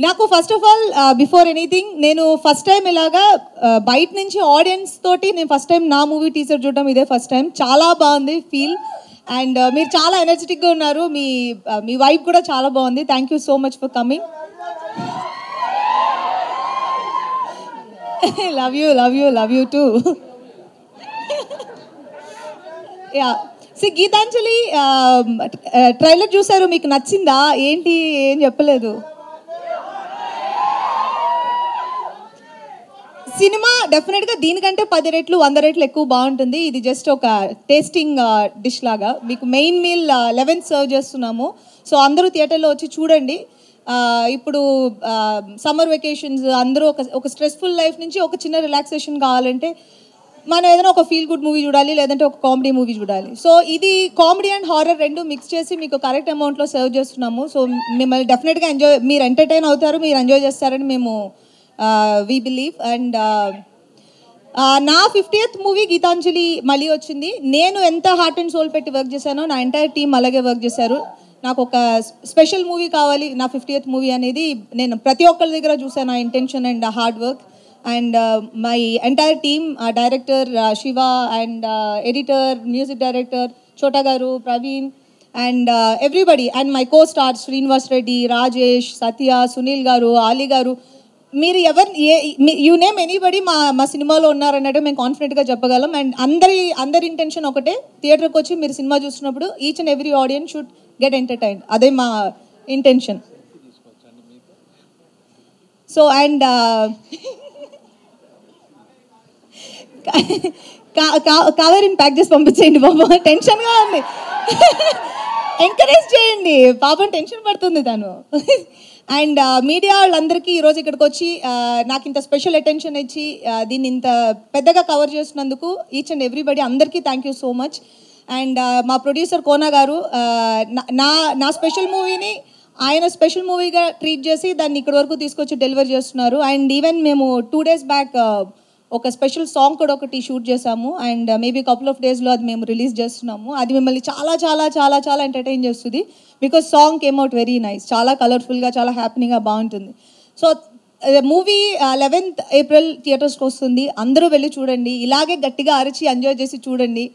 నాకు first of all before anything నేను first time ఇలాగా బయట నుంచి ఆడియన్స్ తోటి నేను ఫస్ట్ టైం నా మూవీ టీజర్ చూడడం ఇదే ఫస్ట్ టైం. చాలా బాగుంది ఫీల్. అండ్ మీరు చాలా ఎనర్జెటిక్గా ఉన్నారు. మీ వైబ్ కూడా చాలా బాగుంది. Thank you so much for coming. Love you too. Yeah, Geethanjali trailer చూసారు, మీకు నచ్చిందా ఏంటి? ఏం చెప్పలేదు. సినిమా డెఫినెట్గా దీనికంటే 10 రెట్లు 100 రెట్లు ఎక్కువ బాగుంటుంది. ఇది జస్ట్ ఒక టేస్టింగ్ డిష్ లాగా. మీకు మెయిన్ మీల్ 11th సర్వ్ చేస్తున్నాము. సో అందరూ థియేటర్లో వచ్చి చూడండి. ఇప్పుడు సమ్మర్ వెకేషన్స్, అందరూ ఒక స్ట్రెస్ఫుల్ లైఫ్ నుంచి ఒక చిన్న రిలాక్సేషన్ కావాలంటే మనం ఏదైనా ఒక ఫీల్ గుడ్ మూవీ చూడాలి, లేదంటే ఒక కామెడీ మూవీ చూడాలి. సో ఇది కామెడీ అండ్ హారర్ రెండు మిక్స్ చేసి మీకు కరెక్ట్ అమౌంట్లో సర్వ్ చేస్తున్నాము. సో మిమ్మల్ని డెఫినెట్గా మీరు ఎంటర్టైన్ అవుతారు, మీరు ఎంజాయ్ చేస్తారని మేము వీ బిలీవ్. అండ్ నా 50th మూవీ గీతాంజలి మళ్ళీ వచ్చింది. నేను ఎంత హార్ట్ అండ్ సోల్ పెట్టి వర్క్ చేశానో నా ఎంటైర్ టీమ్ అలాగే వర్క్ చేశారు. నాకు ఒక స్పెషల్ మూవీ కావాలి నా 50th మూవీ అనేది నేను ప్రతి ఒక్కరి దగ్గర చూసాను. నా intention and hard work. And my entire team, director Shiva and editor, music director Chota గారు, Praveen and everybody, and my co stars Srinivas Reddy, Rajesh, Satya, Sunil గారు, ఆలీ గారు, మీరు యూ నేమ్ ఎనీబడి మా సినిమాలో ఉన్నారన్నట్టు మేము కాన్ఫిడెంట్గా చెప్పగలం. అండ్ అందరి ఇంటెన్షన్ ఒకటే, థియేటర్కి వచ్చి మీరు సినిమా చూస్తున్నప్పుడు each and every audience should get entertained. అదే మా ఇంటెన్షన్. సో అండ్ కావేరిని ప్యాక్ చేసి పంపించేయండి బాబా, టెన్షన్గా ఉంది. ఎంకరేజ్ చేయండి, పాపం టెన్షన్ పడుతుంది తను. అండ్ మీడియా వాళ్ళందరికీ ఈరోజు ఇక్కడికి వచ్చి నాకు ఇంత స్పెషల్ అటెన్షన్ ఇచ్చి దీన్ని ఇంత పెద్దగా కవర్ చేసినందుకు ఈచ్ అండ్ ఎవ్రీబడి అందరికీ thank you so much. And మా ప్రొడ్యూసర్ కోనా గారు నా స్పెషల్ మూవీని ఆయన స్పెషల్ మూవీగా ట్రీట్ చేసి దాన్ని ఇక్కడి వరకు తీసుకొచ్చి డెలివర్ చేస్తున్నారు. అండ్ ఈవెన్ మేము 2 days బ్యాక్ ఒక స్పెషల్ సాంగ్ కూడా ఒకటి షూట్ చేసాము. అండ్ మేబీ కపుల్ ఆఫ్ డేస్లో అది మేము రిలీజ్ చేస్తున్నాము. అది మిమ్మల్ని చాలా చాలా చాలా చాలా ఎంటర్టైన్ చేస్తుంది. Because song came out very nice, చాలా కలర్ఫుల్గా, చాలా హ్యాపీగా బాగుంటుంది. సో మూవీ 11th April థియేటర్స్కి వస్తుంది. అందరూ వెళ్ళి చూడండి, ఇలాగే గట్టిగా అరిచి ఎంజాయ్ చేసి చూడండి.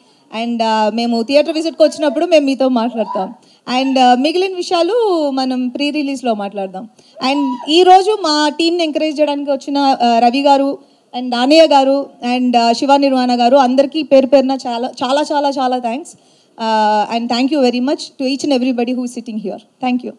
అండ్ మేము థియేటర్ విజిట్కి వచ్చినప్పుడు మేము మీతో మాట్లాడతాం. అండ్ మిగిలిన విషయాలు మనం ప్రీ రిలీజ్లో మాట్లాడదాం. అండ్ ఈరోజు మా టీంని ఎంకరేజ్ చేయడానికి వచ్చిన రవి గారు అండ్ నానయ్య గారు అండ్ శివ నిర్వాణ గారు అందరికీ పేరు పేరున చాలా చాలా చాలా చాలా thanks. And thank you very much to each and everybody who is sitting here. Thank you.